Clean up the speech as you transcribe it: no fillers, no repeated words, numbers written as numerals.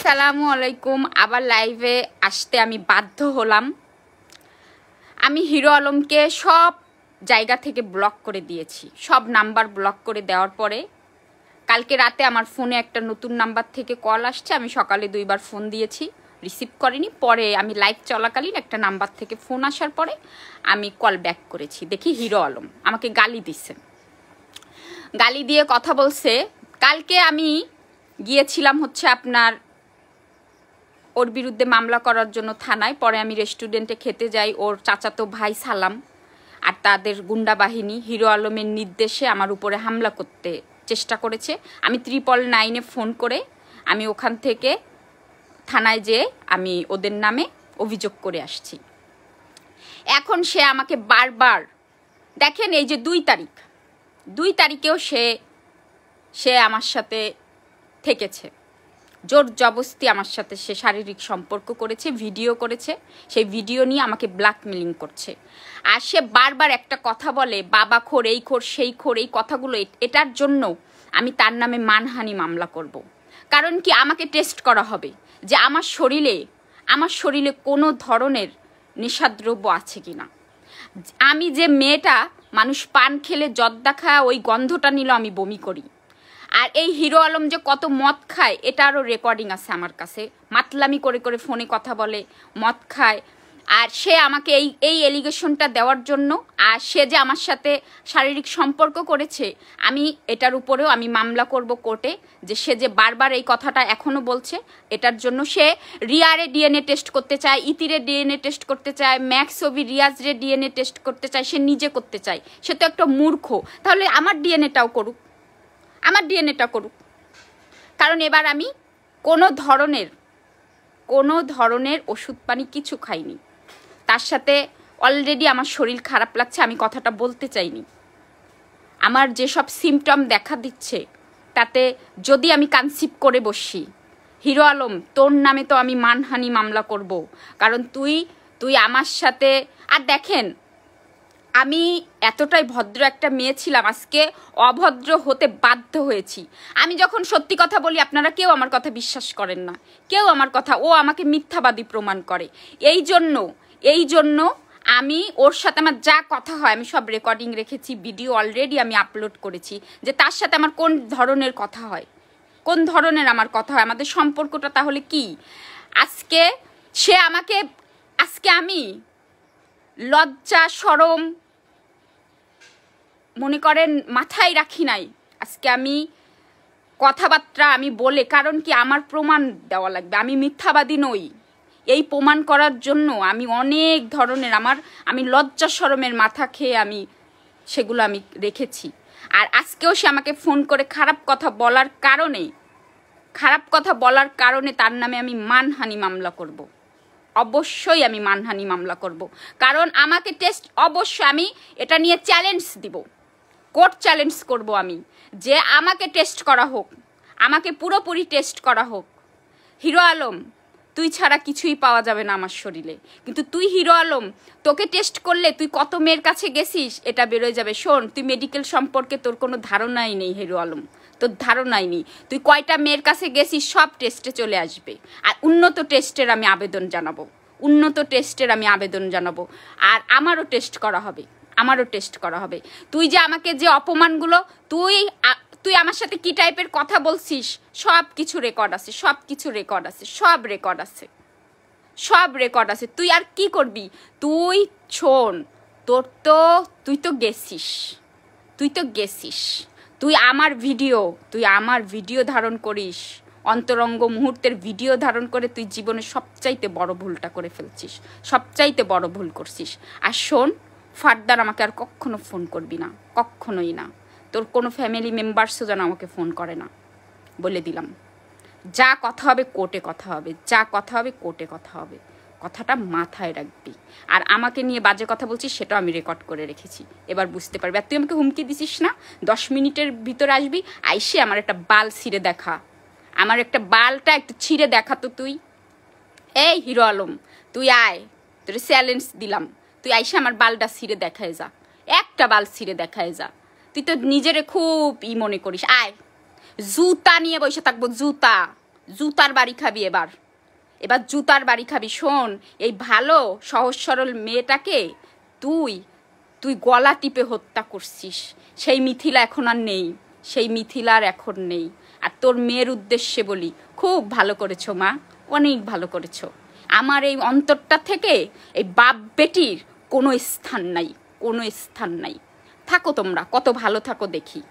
আসসালামু আলাইকুম। আবার লাইভে আসতে আমি বাধ্য হলাম। আমি হিরো আলমকে সব জায়গা থেকে ব্লক করে দিয়েছি, সব নাম্বার ব্লক করে দেওয়ার পরে কালকে রাতে আমার ফোনে একটা নতুন নাম্বার থেকে কল আসছে। আমি সকালে 2 বার ফোন দিয়েছি, রিসিভ করেনি। পরে আমি লাইভ চলাকালীন একটা নাম্বার থেকে ফোন আসার পরে আমি কল ব্যাক করেছি, দেখি হিরো আলম আমাকে গালি দিচ্ছে, গালি দিয়ে কথা বলছে। কালকে আমি গিয়েছিলাম হচ্ছে আপনার ওর বিরুদ্ধে মামলা করার জন্য থানায়। পরে আমি রেস্টুরেন্টে খেতে যাই, ওর চাচাতো ভাই সালাম আর তাদের গুন্ডা বাহিনী হিরো আলমের নির্দেশে আমার উপরে হামলা করতে চেষ্টা করেছে। আমি 999-এ ফোন করে আমি ওখান থেকে থানায় যেয়ে আমি ওদের নামে অভিযোগ করে আসছি। এখন সে আমাকে বারবার, দেখেন এই যে 2 তারিখেও সে আমার সাথে থেকেছে, জোর জবস্তি আমার সাথে সে শারীরিক সম্পর্ক করেছে, ভিডিও করেছে। সেই ভিডিও নিয়ে আমাকে ব্ল্যাকমেলিং করছে। আর সে বারবার একটা কথা বলে, বাবা খোর, এই খোর, সেই খোর, এই কথাগুলো। এটার জন্য আমি তার নামে মানহানি মামলা করব। কারণ কি, আমাকে টেস্ট করা হবে যে আমার শরীরে কোনো ধরনের নেশাদ্রব্য আছে কিনা। আমি যে মেয়েটা মানুষ পান খেলে জর্দা খায়, ওই গন্ধটা নিল আমি বমি করি। আর এই হিরো আলম যে কত মদ খায় এটারও রেকর্ডিং আছে আমার কাছে। মাতলামি করে করে ফোনে কথা বলে, মদ খায়। আর সে আমাকে এই এলিগেশনটা দেওয়ার জন্য, আর সে যে আমার সাথে শারীরিক সম্পর্ক করেছে, আমি এটার উপরেও আমি মামলা করব কোর্টে। যে সে যে বারবার এই কথাটা এখনও বলছে, এটার জন্য সে রিয়ারে ডিএনএ টেস্ট করতে চায়, ইতিরে ডিএনএ টেস্ট করতে চায়, ম্যাক্স ছবি রিয়াজরে ডিএনএ টেস্ট করতে চায়, সে নিজে করতে চায়। সে তো একটা মূর্খ। তাহলে আমার ডিএনএটাও করুক, কারণ এবার আমি কোনো ধরনের ওষুধ পানি কিছু খাইনি। তার সাথে অলরেডি আমার শরীর খারাপ লাগছে, আমি কথাটা বলতে চাইনি। আমার যেসব সিমটম দেখা দিচ্ছে তাতে যদি আমি কনসিভ করে বসি, হিরো আলম তোর নামে তো আমি মানহানি মামলা করব। কারণ তুই আমার সাথে, আর দেখেন আমি এতটাই ভদ্র একটা মেয়ে ছিলাম, আজকে অভদ্র হতে বাধ্য হয়েছি। আমি যখন সত্যি কথা বলি আপনারা কেউ আমার কথা বিশ্বাস করেন না, কেউ আমার কথা, ও আমাকে মিথ্যাবাদী প্রমাণ করে। এই জন্য আমি ওর সাথে আমার যা কথা হয় আমি সব রেকর্ডিং রেখেছি, ভিডিও অলরেডি আমি আপলোড করেছি যে তার সাথে আমার কোন ধরনের কথা হয়, আমাদের সম্পর্কটা তাহলে কি। আজকে আমি লজ্জা শরম মনে করেন মাথায় রাখি নাই। আজকে আমি কথাবার্তা আমি বলে, কারণ কি আমার প্রমাণ দেওয়া লাগবে, আমি মিথ্যাবাদী নই। এই প্রমাণ করার জন্য আমি অনেক ধরনের আমি লজ্জা শরমের মাথা খেয়ে সেগুলো আমি রেখেছি। আর আজকেও সে আমাকে ফোন করে খারাপ কথা বলার কারণে তার নামে আমি মানহানি মামলা করব। অবশ্যই আমি মানহানি মামলা করব। কারণ আমাকে টেস্ট, অবশ্যই আমি এটা নিয়ে চ্যালেঞ্জ দিব, কোর্ট চ্যালেঞ্জ করব আমি, যে আমাকে টেস্ট করা হোক, আমাকে পুরোপুরি টেস্ট করা হোক। হিরো আলম তুই ছাড়া কিছুই পাওয়া যাবে না আমার শরীরে, কিন্তু তুই হিরো আলম, তোকে টেস্ট করলে তুই কত মেয়ের কাছে গেছিস এটা বেরোয় যাবে। শোন, তুই মেডিকেল সম্পর্কে তোর কোনো ধারণাই নেই হিরো আলম, তোর ধারণাই নেই। তুই কয়টা মেয়ের কাছে গেছিস সব টেস্টে চলে আসবে। আর উন্নত টেস্টের আমি আবেদন জানাবো, আর আমারও টেস্ট করা হবে। তুই যে আমাকে যে অপমানগুলো, তুই আমার সাথে কি টাইপের কথা বলছিস সব কিছু রেকর্ড আছে। তুই আর কি করবি? তুই তো গেছিস, তুই আমার ভিডিও ধারণ করিস, অন্তরঙ্গ মুহূর্তের ভিডিও ধারণ করে তুই জীবনে সবচাইতে বড় ভুলটা করে ফেলছিস, সবচাইতে বড় ভুল করছিস। আর শোন, ফার্দার আমাকে আর কখনো ফোন করবি না, কখনোই না। তোর কোনো ফ্যামিলি মেম্বার্সও যেন আমাকে ফোন করে না, বলে দিলাম। যা কথা হবে কোর্টে কথা হবে, কথাটা মাথায় রাখবি। আর আমাকে নিয়ে বাজে কথা বলছিস সেটাও আমি রেকর্ড করে রেখেছি, এবার বুঝতে পারবি। আর তুই আমাকে হুমকি দিছিস না 10 মিনিটের ভিতরে আসবি, আইসে আমার একটা বাল ছিঁড়ে দেখা, আমার একটা বালটা একটু ছিঁড়ে দেখা তো তুই। এই হিরো আলম তুই আয়, তোর চ্যালেঞ্জ দিলাম, তুই আইসে আমার বালটা ছিঁড়ে দেখায় যা, একটা বাল ছিঁড়ে দেখায় যা। তুই তো নিজেরে খুব মনে করিস। আয়, জুতা নিয়ে বসে থাকবো, জুতা জুতার বাড়ি খাবি এবার, এবার জুতার বাড়ি খাবি। শোন, এই ভালো সহজ সরল মেয়েটাকে তুই তুই গলা টিপে হত্যা করছিস। সেই মিথিলা এখন আর নেই, সেই মিথিলা আর এখন নেই। আর তোর মেয়ের উদ্দেশ্যে বলি, খুব ভালো করেছো মা, অনেক ভালো করেছো। আমার এই অন্তরটা থেকে এই বাপ বেটির কোনো স্থান নাই, কোনো স্থান নাই। থাকো তোমরা, কত ভালো থাকো দেখি।